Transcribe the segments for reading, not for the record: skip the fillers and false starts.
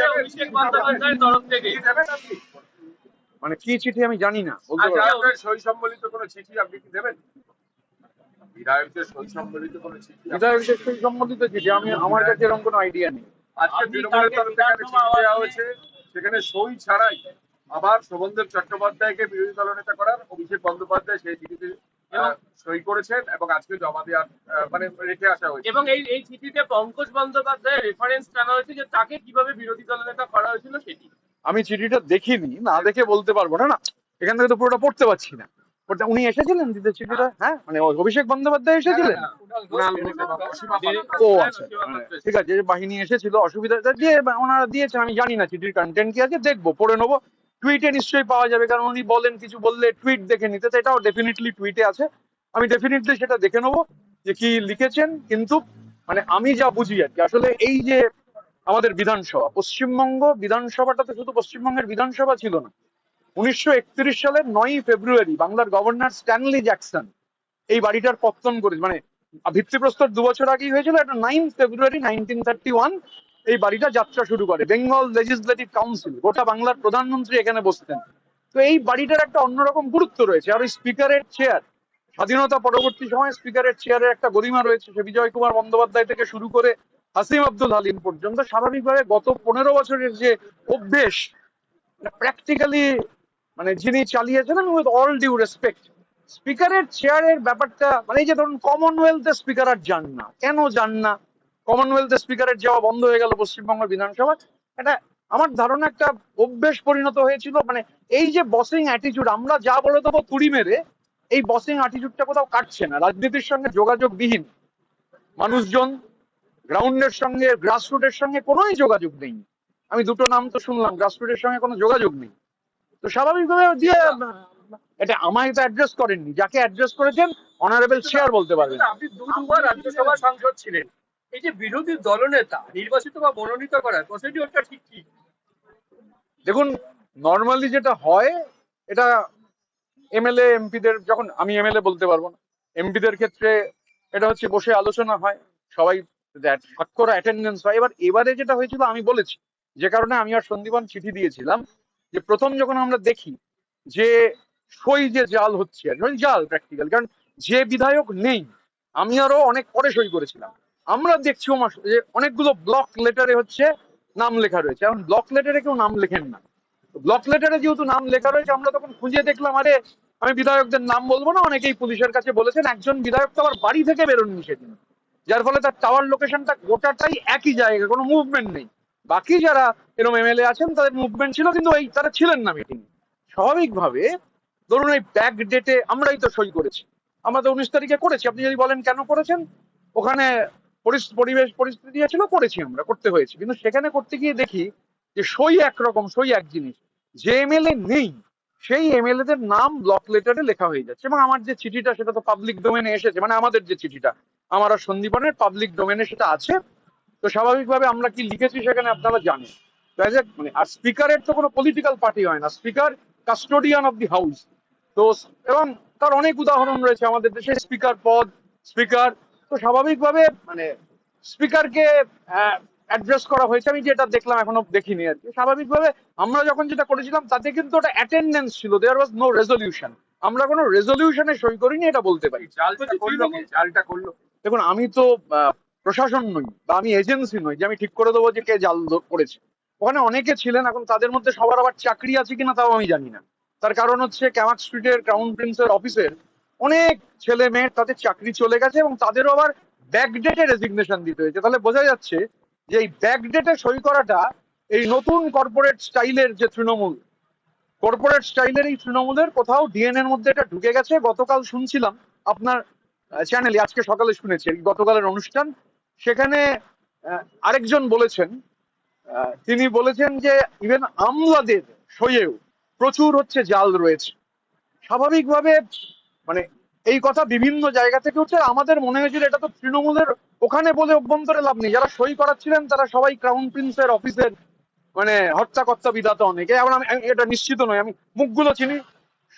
হচ্ছে অভিষেক বন্দ্যোপাধ্যায়ের তরফ থেকে। মানে কি চিঠি আমি জানি না, বলতে পারবো না। বিধায়কের সই সম্বলিত কোনো চিঠি আপনি কি দেবেন? বিধায়কদের সই সম্বলিত কোনো চিঠি বিধায়কের সই সম্বন্ধিত চিঠি আমার কাছে এরকম কোনো আইডিয়া নেই। আজকে তৃণমূলের তরফ থেকে একটা চিঠি দেওয়া হয়েছে, সেখানে সই ছাড়াই আবার শোভনদেব চট্টোপাধ্যায়কে বিরোধী দলনেতা করার অভিষেক বন্দ্যোপাধ্যায় সেই চিঠিতে সই করেছেন এবং আজকে জমা দেওয়ার মানে রেখে আসা হয়েছে। এবং এই চিঠিতে পঙ্কজ বন্দ্যোপাধ্যায়ের রেফারেন্স টানা হয়েছে যে তাকে কিভাবে বিরোধী দলনেতা করা হয়েছিল সেটি। আমি চিঠিটা দেখিনি, না দেখে বলতে পারবো না। না, এখান থেকে তো পুরোটা পড়তে পারছি না। উনি এসেছিলেন দিতে চিঠিটা? হ্যাঁ, মানে অভিষেক বন্দ্যোপাধ্যায় এসেছিলেন। ও আচ্ছা, ঠিক আছে, যে বাহিনী এসেছিল, অসুবিধা দিয়ে ওনারা দিয়েছেন। আমি জানি না চিঠির কন্টেন্ট কি আছে, দেখবো, পড়ে নেবো। টুইটে নিশ্চয়ই পাওয়া যাবে, কারণ উনি বলেন কিছু বললে টুইট দেখে নিতে, তো এটাও ডেফিনেটলি টুইটে আছে। আমি ডেফিনেটলি সেটা দেখে নেবো যে কি লিখেছেন। কিন্তু মানে আমি যা বুঝি আর কি, আসলে এই যে আমাদের বিধানসভা, পশ্চিমবঙ্গ বিধানসভাটা তো শুধু পশ্চিমবঙ্গের বিধানসভা ছিল না। 1931 সালের 9ই ফেব্রুয়ারি বাংলার গভর্নর স্ট্যানলি জ্যাকসন এই বাড়িটার পত্তন করেছে। মানে ভিত্তিপ্রস্তর 2 বছর আগেই হয়েছিল, এটা 9 ফেব্রুয়ারি 1931 এই বাড়িটা যাত্রা শুরু করে। বেঙ্গল লেজিসলেটিভ কাউন্সিল, গোটা বাংলার প্রধানমন্ত্রী এখানে বসতেন। তো এই বাড়িটার একটা অন্যরকম গুরুত্ব রয়েছে। আর ওই স্পিকারের চেয়ার, স্বাধীনতা পরবর্তী সময় স্পিকারের চেয়ারের একটা গরিমা রয়েছে। সে বিজয় কুমার বন্দ্যোপাধ্যায় থেকে শুরু করে হাসিম আব্দুল হালিম পর্যন্ত স্বাভাবিকভাবে গত 15 বছরের যে অভ্যেস, প্র্যাকটিক্যালি মানে যিনি চালিয়েছেন, উইথ অল ডিউ রেসপেক্ট, স্পিকারের চেয়ারের ব্যাপারটা, মানে এই যে ধরুন কমনওয়েলথে স্পিকার আর যান না, কেন যান না? কমনওয়েলথে স্পিকারের যাওয়া বন্ধ হয়ে গেল পশ্চিমবঙ্গ বিধানসভা। এটা আমার ধারণা একটা অভ্যেস পরিণত হয়েছিল। মানে এই যে বসিং অ্যাটিটিউড, আমরা যা বলে দেবো তুড়ি মেরে, এই বসিং অ্যাটিটিউডটা কোথাও কাটছে না। রাজনীতির সঙ্গে যোগাযোগবিহীন মানুষজন, গ্রাউন্ডের সঙ্গে, গ্রাসরুটের সঙ্গে কোনোই যোগাযোগ নেই। আমি দুটো নাম তো শুনলাম, গ্রাসরুটের সঙ্গে কোনো যোগাযোগ নেই। তো স্বাভাবিকভাবে দিয়ে এটা আমায় তো অ্যাড্রেস করেননি, যাকে অ্যাড্রেস করেছেন অনারেবল চেয়ার বলতে পারবেন। আপনি দুবার রাজ্যসভা সাংসদ ছিলেন, এই যে বিরোধী দলনেতা নির্বাচিত বা মনোনীত করার প্রসিডিওরটা ঠিক কি? দেখুন, নর্মালি যেটা হয়, এটা এমএলএ এমপিদের, যখন আমি এমএলএ বলতে পারবো না, এমপিদের ক্ষেত্রে এটা হচ্ছে বসে আলোচনা হয়, সবাই স্বাক্ষর অ্যাটেন্ডেন্স হয়। এবারে যেটা হয়েছিল আমি বলেছি, যে কারণে আমি আর সন্দীপন চিঠি দিয়েছিলাম, যে প্রথম যখন আমরা দেখি যে সই যে জাল হচ্ছে, জাল প্র্যাকটিক্যাল, কারণ যে বিধায়ক নেই, আমি আরো অনেক পরে সই করেছিলাম, আমরা দেখছি যে অনেকগুলো ব্লক লেটারে হচ্ছে নাম লেখা রয়েছে। এখন ব্লক লেটারে কেউ নাম লেখেন না। ব্লক লেটারে যেহেতু নাম লেখা রয়েছে, আমরা তখন খুঁজে দেখলাম, আরে আমি বিধায়কদের নাম বলবো না, অনেকেই পুলিশের কাছে বলেছেন। একজন বিধায়ক তো আবার বাড়ি থেকে বেরোননি সেদিন, যার ফলে তার টাওয়ার লোকেশনটা গোটাটাই একই জায়গায়, কোনো মুভমেন্ট নেই। বাকি যারা এরকম এমএলএ আছেন তাদের মুভমেন্ট ছিল, কিন্তু এই তারা ছিলেন না মিটিং। স্বাভাবিকভাবে ধরুন এই ব্যাক ডেটে আমরাই তো সই করেছি, আমরা তো 19 তারিখে করেছি। আপনি যদি বলেন কেন করেছেন, ওখানে পরিবেশ পরিস্থিতি ছিল, করেছি, আমরা করতে হয়েছে। কিন্তু সেখানে করতে গিয়ে দেখি যে সই একরকম, সই এক জিনিস, যে এমএলএ নেই সেই এমএলএ দের নাম ব্লক লেটারে লেখা হয়ে যাচ্ছে। এবং আমার যে চিঠিটা সেটা তো পাবলিক ডোমেনে এসেছে, মানে আমাদের যে চিঠিটা আমার আর সন্দীপনের পাবলিক ডোমেনে সেটা আছে। তো স্বাভাবিকভাবে আমরা কি লিখেছি সেখানে আপনারা জানেন। মানে আর স্পিকারের তো কোনো পলিটিক্যাল পার্টি হয় না, speaker custodian of the house. তো এবং তার অনেক উদাহরণ রয়েছে আমাদের দেশে, স্পিকার পদ, স্পিকার। তো স্বাভাবিকভাবে মানে স্পিকারকে অ্যাড্রেস করা হয়েছে, আমি যেটা দেখলাম, এখনো দেখিনি আর কি। স্বাভাবিকভাবে আমরা যখন যেটা করেছিলাম তাতে কিন্তু ওটা অ্যাটেন্ডেন্স ছিল, দেয়ার ওয়াজ নো রেজলিউশন। আমরা কোনো রেজলিউশনে সই করিনি, এটা বলতে পারি। জালটা করলো। দেখুন, আমি তো প্রশাসন নই বা আমি এজেন্সি নই যে আমি ঠিক করে দেবো যে কে জাল করেছে। ওখানে অনেকে ছিলেন, এখন তাদের মধ্যে সবার আবার চাকরি আছে কিনা তাও আমি জানি না। তার কারণ হচ্ছে ক্যামাক স্ট্রিটের ক্রাউন প্রিন্সের অফিসের অনেক ছেলে মেয়ের তাদের চাকরি চলে গেছে, এবং তাদেরও আবার ব্যাকডেটে রেজিগনেশন দিতে হয়েছে। তাহলে বোঝা যাচ্ছে যে এই ব্যাকডেটে সই করাটা এই নতুন কর্পোরেট স্টাইলের যে তৃণমূল, কর্পোরেট স্টাইলের এই তৃণমূলের কোথাও ডিএনএর মধ্যে এটা ঢুকে গেছে। গতকাল শুনছিলাম আপনার চ্যানেলে, আজকে সকালে শুনেছি গতকালের অনুষ্ঠান, সেখানে আরেকজন বলেছেন, তিনি বলেছেন যে ইভেন আমলাদের সইয়েও প্রচুর হচ্ছে জাল রয়েছে। স্বাভাবিকভাবে মানে এই কথা বিভিন্ন জায়গা থেকে উঠছে। আমাদের মনে হয়েছিল এটা তো তৃণমূলের ওখানে বলে অভ্যন্তরে লাভ নেই, যারা সই করাচ্ছিলেন তারা সবাই ক্রাউন প্রিন্সের অফিসের মানে হর্তাকর্তা বিধাতা অনেকে। এখন আমি এটা নিশ্চিত নই, আমি মুখগুলো চিনি,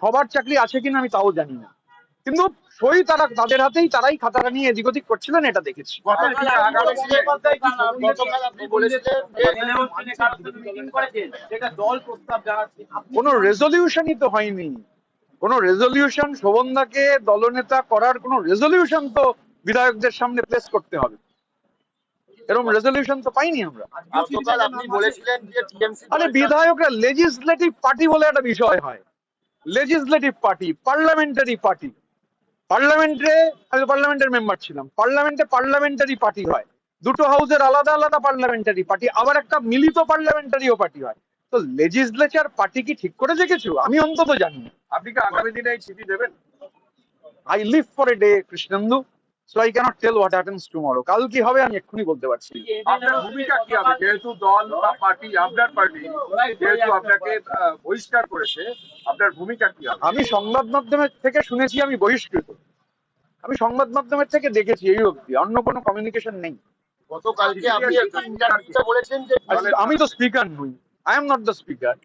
সবার চাকরি আছে কিনা আমি তাও জানি না। কিন্তু সই তাদের হাতেই, তারাই খাতাটা নিয়ে এদিক ওদিক করছিলেন, এটা দেখেছি। গতকাল আপনি বলেছিলেন কোনো রেজলিউশনই তো হয়নি, কোনো রেজলিউশন শোভনদাকে দলনেতা করার কোনো রেজলিউশন তো বিধায়কদের সামনে প্লেস করতে হবে, এরকম রেজলিউশন তো পাইনি আমরা। গতকাল আপনি বলেছিলেন যে টিএমসি আরে বিধায়করা লেজিসলেটিভ পার্টি বলে একটা বিষয় হয়, লেজিসলেটিভ পার্টি, পার্লামেন্টারি পার্টি। পার্লামেন্টে, আমি পার্লামেন্টের মেম্বার ছিলাম, পার্লামেন্টে পার্লামেন্টারি পার্টি হয়, দুটো হাউসের আলাদা আলাদা পার্লামেন্টারি পার্টি, আবার একটা মিলিত পার্লামেন্টারিও পার্টি হয়। তো লেজিসলেচার পার্টি কি ঠিক করেছে কিছু? আমি অন্তত জানি না। আপনি কি আগামী দিনে এই চিঠি দেবেন? I live for a day, Krishnendu, so I cannot tell what happens tomorrow. কাল কি হবে আমি এক্ষুনি বলতে পারছি না। আপনার ভূমিকা কি হবে, যেহেতু দল বা পার্টি, আপনার পার্টি যেহেতু আপনাকে বহিষ্কার করেছে, আপনার ভূমিকা কি হবে? আমি সংবাদ মাধ্যমের থেকে শুনেছি আমি বহিষ্কৃত, আমি সংবাদ মাধ্যমের থেকে দেখেছি, এই অবধি অন্য কোনো কমিউনিকেশন নেই। গতকালকে আপনি একটা ইন্টারভিউতে বলেছেন যে আমি তো স্পিকার নই, I am not the speaker,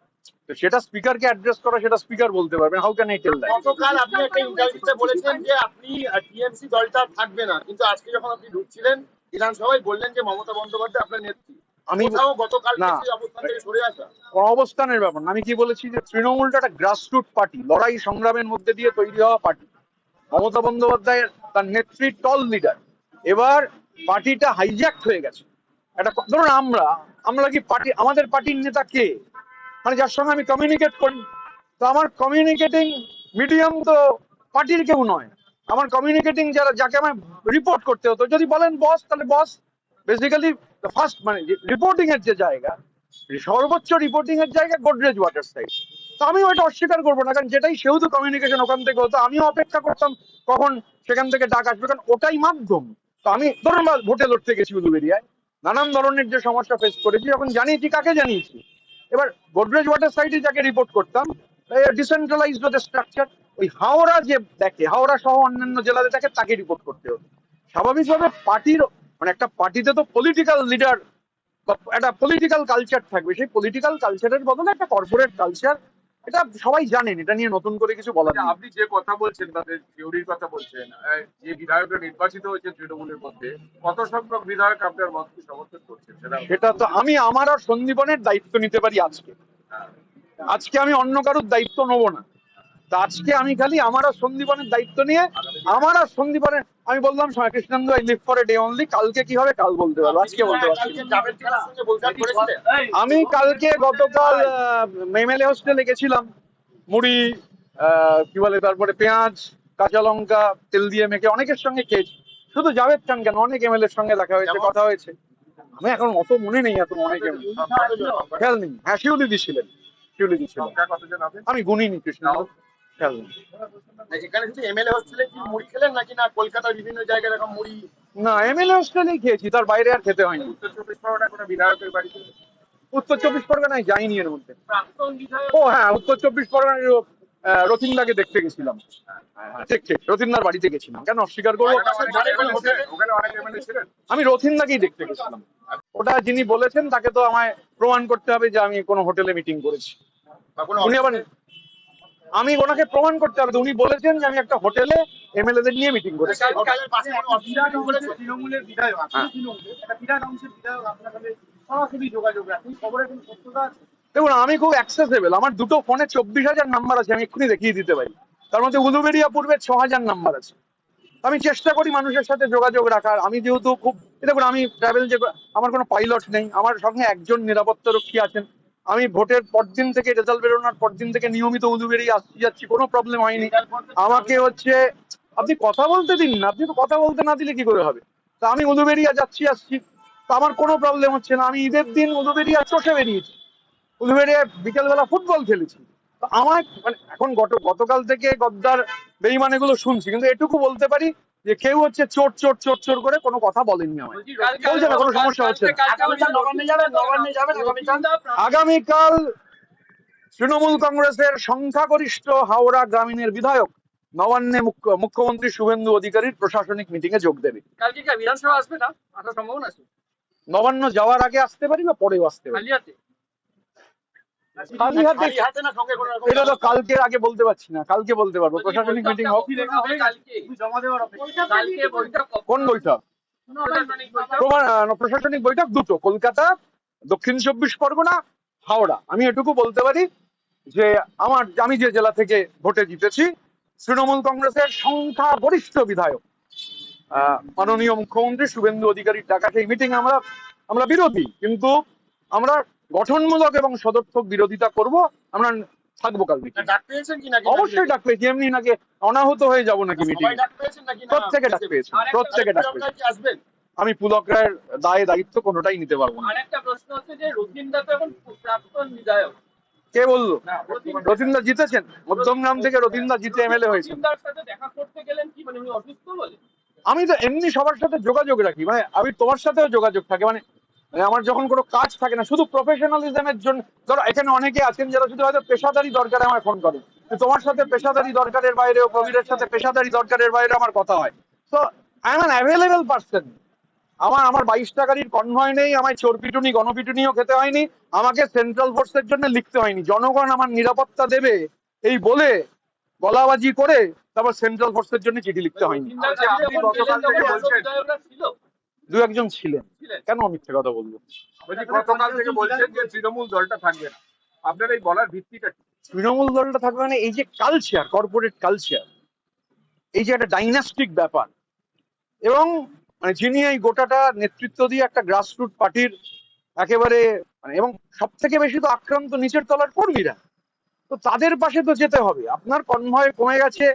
তো সেটা স্পিকারকে অ্যাড্রেস করা, সেটা স্পিকার বলতে পারবেন। How can I tell that? গতকাল আপনি একটা ইন্টারভিউতে বলেছেন যে আপনি টিএমসি দলটা থাকবে না, কিন্তু আজকে যখন আপনি ঢুকছিলেন বিধানসভায় বললেন যে মমতা বন্দ্যোপাধ্যায় আপনার নেত্রী। আমি কোথাও গতকাল না, সেই অবস্থান থেকে সরে আসা? কোনো অবস্থানের ব্যাপার না। আমি কি বলেছি যে তৃণমূলটা একটা গ্রাসরুট পার্টি, লড়াই সংগ্রামের মধ্যে দিয়ে তৈরি হওয়া পার্টি। মমতা বন্দ্যোপাধ্যায় তার নেত্রী টল লিডার, এবার পার্টিটা হাইজ্যাক্ট হয়ে গেছে। একটা ধরুন আমরা কি পার্টি, আমাদের পার্টির নেতা কে, মানে যার সঙ্গে আমি কমিউনিকেট করি, তো আমার কমিউনিকেটিং মিডিয়াম তো পার্টির কেউ নয়। আমার কমিউনিকেটিং যাকে আমার রিপোর্ট করতে হতো, যদি বলেন বস, তাহলে বস বেসিক্যালি ফার্স্ট, মানে রিপোর্টিং এর যে জায়গা, সর্বোচ্চ রিপোর্টিং এর জায়গা গোদরেজ ওয়াটার সাইড। তো আমি ওইটা অস্বীকার করবো না, কারণ যেটাই সেহেতু কমিউনিকেশন ওখান থেকে হতো, আমিও অপেক্ষা করতাম কখন সেখান থেকে ডাক আসবে, কারণ ওটাই মাধ্যম। তো আমি ধরুন ভোটে লড়তে গেছি উলুবেড়িয়ায়, নানান ধরনের যে সমস্যা ফেস করেছি, যখন জানিয়েছি কাকে জানিয়েছি, এবার গোদরেজ ওয়াটার সাইডে যাকে রিপোর্ট করতাম, ডিসেন্ট্রালাইজড ওদের স্ট্রাকচার, ওই হাওড়া যে দেখে, হাওড়া সহ অন্যান্য জেলাতে দেখে, তাকে রিপোর্ট করতে হতো। স্বাভাবিকভাবে পার্টির, মানে একটা পার্টিতে তো পলিটিক্যাল লিডার বা একটা পলিটিক্যাল কালচার থাকবে, সেই পলিটিক্যাল কালচারের বদলে একটা কর্পোরেট কালচার, এটা সবাই জানেন, এটা নিয়ে নতুন করে কিছু বলার নেই। আপনি যে কথা বলছেন, তাদের থিওরির কথা বলছেন, যে বিধায়করা নির্বাচিত হয়েছে তৃণমূলের মধ্যে, কত সংখ্যক বিধায়ক আপনার মতকে সমর্থন করছেন সেটা তো আমি আমার আর সন্দীপনের দায়িত্ব নিতে পারি আজকে আমি অন্য কারোর দায়িত্ব নেবো না। তা আজকে আমি খালি আমার আর সন্দীপনের দায়িত্ব নিয়ে, আমার আর সন্দীপনের, আমি বললাম Krishnendu, I leave for a day only, কালকে কি হবে কাল বলতে পারবো, আজকে বলতে পারছি না। আমি কালকে গতকাল এমএলএ হোস্টেলে গেছিলাম, মুড়ি কি বলে, তারপরে পেঁয়াজ, কাঁচা লঙ্কা তেল দিয়ে মেখে অনেকের সঙ্গে খেয়েছি। শুধু জাভেদ খান কেন, অনেক এমএলএ এর সঙ্গে দেখা হয়েছে, কথা হয়েছে। আমি এখন অত মনে নেই, এত অনেক খেয়াল নেই। হ্যাঁ, শিউলিদি ছিলেন, শিউলিদি ছিলেন, আমি গুনিনি কৃষ্ণ, খেয়াল নেই। এখানে শুধু এমএলএ হোস্টেলে কি মুড়ি খেলেন নাকি না কলকাতার বিভিন্ন জায়গায় এরকম মুড়ি? না, এমএলএ হোস্টেলেই খেয়েছি, তার বাইরে আর খেতে হয়নি। উত্তর চব্বিশ পরগনায় কোনো বিধায়কের বাড়িতে? উত্তর চব্বিশ পরগনায় যাইনি এর মধ্যে। ও হ্যাঁ, উত্তর চব্বিশ পরগনার রথিনদাকে দেখতে গেছিলাম। ঠিক ঠিক, রথিনদার বাড়িতে গেছিলাম, কেন অস্বীকার করবো? ওখানে অনেক এমএলএ ছিলেন। আমি রথিনদাকেই দেখতে গেছিলাম। ওটা যিনি বলেছেন তাকে তো আমায় প্রমাণ করতে হবে যে আমি কোনো হোটেলে মিটিং করেছি। উনি আবার, আমি ওনাকে প্রমাণ করতে হবে, উনি বলেছেন যে আমি একটা হোটেলে এমএলএদের নিয়ে মিটিং করেছি। তৃণমূলের বিধায়ক, বিরাট অংশের বিধায়ক আপনার সাথে সরাসরি যোগাযোগ রাখেন, খবরের কোনো সত্যতা আছে? দেখুন, আমি খুব অ্যাক্সেসেবল, আমার দুটো ফোনে 24,000 নাম্বার আছে, আমি এক্ষুনি দেখিয়ে দিতে পারি। তার মধ্যে উলুবেড়িয়া পূর্বে 6,000 নাম্বার আছে। আমি চেষ্টা করি মানুষের সাথে যোগাযোগ রাখার। আমি যেহেতু খুব, দেখুন আমি ট্রাভেল, যে আমার কোনো পাইলট নেই, আমার সঙ্গে একজন নিরাপত্তা রক্ষী আছেন। আমি ভোটের পরদিন থেকে, রেজাল্ট বেরোনোর পরদিন থেকে নিয়মিত উলুবেড়িয়া আসছি যাচ্ছি, কোনো প্রবলেম হয়নি। আমাকে হচ্ছে, আপনি কথা বলতে দিন না, আপনি তো কথা বলতে না দিলে কি করে হবে? তা আমি উলুবেড়িয়া যাচ্ছি আসছি, তো আমার কোনো প্রবলেম হচ্ছে না। আমি ঈদের দিন উলুবেড়িয়া চষে বেরিয়েছি, উলুবেড়িয়ায় বিকেলবেলা ফুটবল খেলেছি। তো আমার মানে এখন গতকাল থেকে গদ্দার বেইমানেগুলো শুনছি, কিন্তু এটুকু বলতে পারি যে কেউ হচ্ছে চোর চোর চোর চোর করে কোনো কথা বলেননি আমায়, বলছে না, কোনো সমস্যা হচ্ছে না। আগামীকাল তৃণমূল কংগ্রেসের সংখ্যাগরিষ্ঠ হাওড়া গ্রামীণের বিধায়ক নবান্নে মুখ্যমন্ত্রী শুভেন্দু অধিকারীর প্রশাসনিক মিটিং এ যোগ দেবে। কালকে কি বিধানসভা আসবে না, আসার সম্ভাবনা আছে? নবান্ন যাওয়ার আগে আসতে পারি বা পরেও আসতে পারি। কালিয়াতে খালি হাতে এটা তো কালকের আগে বলতে পারছি না, কালকে বলতে পারবো। প্রশাসনিক মিটিং হোক। কালকে বৈঠক কোন বৈঠক? প্রশাসনিক বৈঠক দুটো, কলকাতা, দক্ষিণ 24 পরগনা, হাওড়া। আমি এটুকু বলতে পারি যে আমি যে জেলা থেকে ভোটে জিতেছি, তৃণমূল কংগ্রেসের সংখ্যাগরিষ্ঠ বিধায়ক মাননীয় মুখ্যমন্ত্রী শুভেন্দু অধিকারীর ডাকা সেই মিটিং আমরা বিরোধী, কিন্তু আমরা গঠনমূলক এবং সদর্থক বিরোধিতা করব। আমরা থাকবো কাল মিটিং। ডাক পেয়েছেন কি নাকি? অবশ্যই ডাক পেয়েছি, এমনি নাকি অনাহত হয়ে যাব নাকি মিটিং? সবাই ডাক পেয়েছেন নাকি? প্রত্যেকে ডাক পেয়েছে, প্রত্যেকে ডাক পেয়েছে। আসবেন? আমি পুলক রায়ের দায়িত্ব কোনোটাই নিতে পারবো না। আরেকটা প্রশ্ন হচ্ছে যে রথীন্দ্র তো এখন প্রাক্তন বিধায়ক। কে বললো? রথীন্দ্র জিতেছেন, মধ্যমগ্রাম থেকে রথীন্দ্র জিতে এমএলএ হয়েছেন। রথীন্দ্রর সাথে দেখা করতে গেলেন কি, মানে উনি অসুস্থ বলে? আমি তো এমনি সবার সাথে যোগাযোগ রাখি, মানে আমি তোমার সাথেও যোগাযোগ থাকে, মানে আমার যখন কোনো কাজ থাকে না, শুধু প্রফেশনালিজমের জন্য। ধরো এখানে অনেকে আছেন যারা শুধু হয়তো পেশাদারি দরকারে আমায় ফোন করেন, তোমার সাথে পেশাদারি দরকারের বাইরেও, প্রবীরের সাথে পেশাদারি দরকারের বাইরে আমার কথা হয়। তো I am an available person. আমার 22টা গাড়ির কনভয় নেই, আমায় চোরপিটুনি গণপিটুনিও খেতে হয়নি, আমাকে সেন্ট্রাল ফোর্সের জন্য লিখতে হয়নি। জনগণ আমার নিরাপত্তা দেবে এই বলে গলাবাজি করে তারপর সেন্ট্রাল ফোর্সের জন্য চিঠি লিখতে হয়নি। আচ্ছা, আপনি গতকাল থেকে বলছেন, দু একজন ছিলেন, কেন মিথ্যে কথা বলবো? গতকাল থেকে বলছেন যে তৃণমূল দলটা থাকবে না, আপনার এই বলার ভিত্তিটা কি? তৃণমূল দলটা থাকবে মানে এই যে কালচার, কর্পোরেট কালচার, এই যে একটা ডাইনাস্টিক ব্যাপার, এবং মানে যিনি এই গোটাটা নেতৃত্ব দিয়ে একটা গ্রাসরুট পার্টির একেবারে মানে, এবং সব থেকে বেশি তো আক্রান্ত নিচের তলার কর্মীরা, তো তাদের পাশে তো যেতে হবে। আপনার কনভয় কমে গেছে,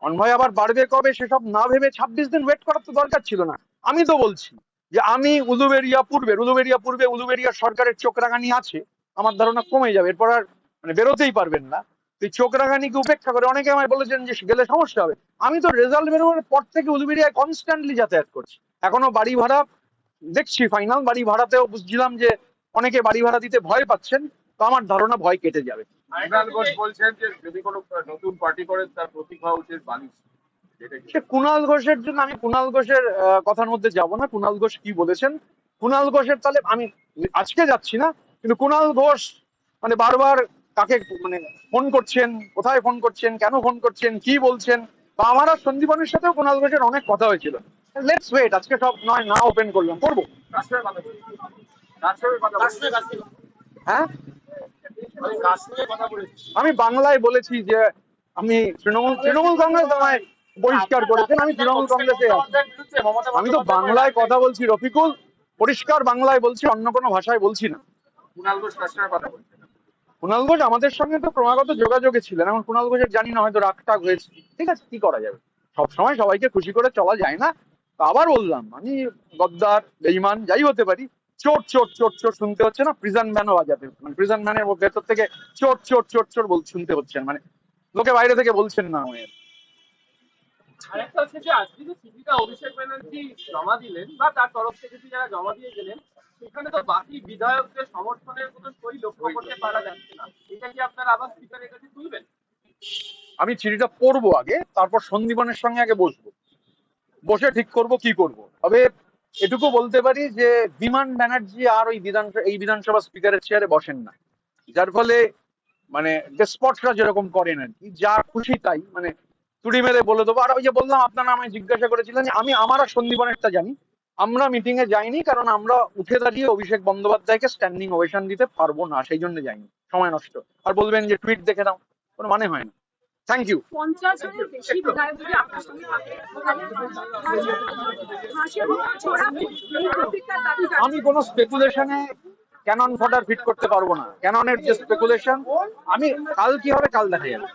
কনভয় আবার বাড়বে কবে সেসব না ভেবে 26 দিন ওয়েট করার তো দরকার ছিল না। আমি তো বলছি যে আমি উলুবেড়িয়া পূর্বে উলুবেড়িয়া সরকারের চোখ রাঙানি আছে, আমার ধারণা কমে যাবে, এরপর আর মানে বেরোতেই পারবেন না। এই চোখ রাঙানিকে উপেক্ষা করে অনেকে আমায় বলেছেন যে গেলে সমস্যা হবে। আমি তো রেজাল্ট বেরোনোর পর থেকে উলুবেড়িয়ায় কনস্ট্যান্টলি যাতায়াত করছি, এখনো বাড়ি ভাড়া দেখছি, ফাইনাল বাড়ি ভাড়াতেও বুঝছিলাম যে অনেকে বাড়ি ভাড়া দিতে ভয় পাচ্ছেন, তো আমার ধারণা ভয় কেটে যাবে। কুণাল ঘোষ বলছেন যে যদি কোনো নতুন পার্টি করেন তার প্রতীক হওয়া উচিত বালিশ। সে কুণাল ঘোষের জন্য আমি কুণাল ঘোষের কথার মধ্যে যাব না। কুণাল ঘোষ কি বলেছেন, কুণাল ঘোষের তাহলে আমি আজকে যাচ্ছি না, কিন্তু কুণাল ঘোষ মানে বারবার কাকে মানে ফোন করছেন, কোথায় ফোন করছেন, কেন ফোন করছেন, কি বলছেন, বা আমার আর সন্দীপনের সাথেও কুণাল ঘোষের অনেক কথা হয়েছিল। লেটস ওয়েট, আজকে সব নয় না ওপেন করলাম, করবো। হ্যাঁ, আমি বাংলায় বলেছি যে আমি তৃণমূল কংগ্রেস আমায় বহিষ্কার করেছেন, আমি তৃণমূল কংগ্রেসে আছি। আমি তো বাংলায় কথা বলছি রফিকুল, পরিষ্কার বাংলায় বলছি, অন্য কোনো ভাষায় বলছি না। কুণাল ঘোষ কার সঙ্গে কথা বলছেন? কুণাল ঘোষ আমাদের সঙ্গে তো ক্রমাগত যোগাযোগে ছিলেন, এখন কুণাল ঘোষের জানি না হয়তো রাগটাগ হয়েছে, ঠিক আছে, কি করা যাবে, সবসময় সবাইকে খুশি করে চলা যায় না। তো আবার বললাম, আমি গদ্দার বেঈমান যাই হতে পারি, চোট চোট চোট চোট শুনতে হচ্ছে না, প্রিজন ম্যানও বাজাতে, মানে প্রিজন ম্যানের ভেতর থেকে চোট চোট চোট চোট শুনতে হচ্ছে, মানে লোকে বাইরে থেকে বলছেন না আমায়। আরেকটা হচ্ছে যে আজকে যে চিঠিটা অভিষেক ব্যানার্জি জমা দিলেন বা তার তরফ থেকে যারা জমা দিয়ে গেলেন, সেখানে তো বাকি বিধায়কদের সমর্থনের কোনো সই লক্ষ্য করতে পারা যাচ্ছে না। এটা কি আপনার আবার স্পিকারের কাছে তুলবেন? আমি চিঠিটা পড়বো আগে, তারপর সন্দীপনের সঙ্গে আগে বসে ঠিক করব কি করব। তবে এটুকু বলতে পারি যে বিমান ব্যানার্জি আর ওই বিধানসভা স্পিকারের চেয়ারে বসেন না, যার ফলে মানে ডেসপটরা যেরকম করেন আর কি, যা খুশি তাই মানে তুড়ি মেরে বলে দেবো। আর ওই যে বললাম, আপনারা আমায় জিজ্ঞাসা করেছিলেন, আমি আমার আর সন্দীপনেরটা জানি, আমরা মিটিং এ যাইনি, কারণ আমরা উঠে দাঁড়িয়ে অভিষেক বন্দ্যোপাধ্যায়কে স্ট্যান্ডিং ওভেশন দিতে পারবো না, সেই জন্য যাইনি, সময় নষ্ট। আর বলবেন যে টুইট দেখে দাও, কোনো মানে হয় না। Thank you. 50-এর বেশি বিধায়ক যদি আপনার সঙ্গে থাকে, আমি কোনো স্পেকুলেশনে ক্যানন ফডার ফিট করতে পারবো না। ক্যাননের যে স্পেকুলেশন, আমি কাল কি হবে কাল দেখা যাবে।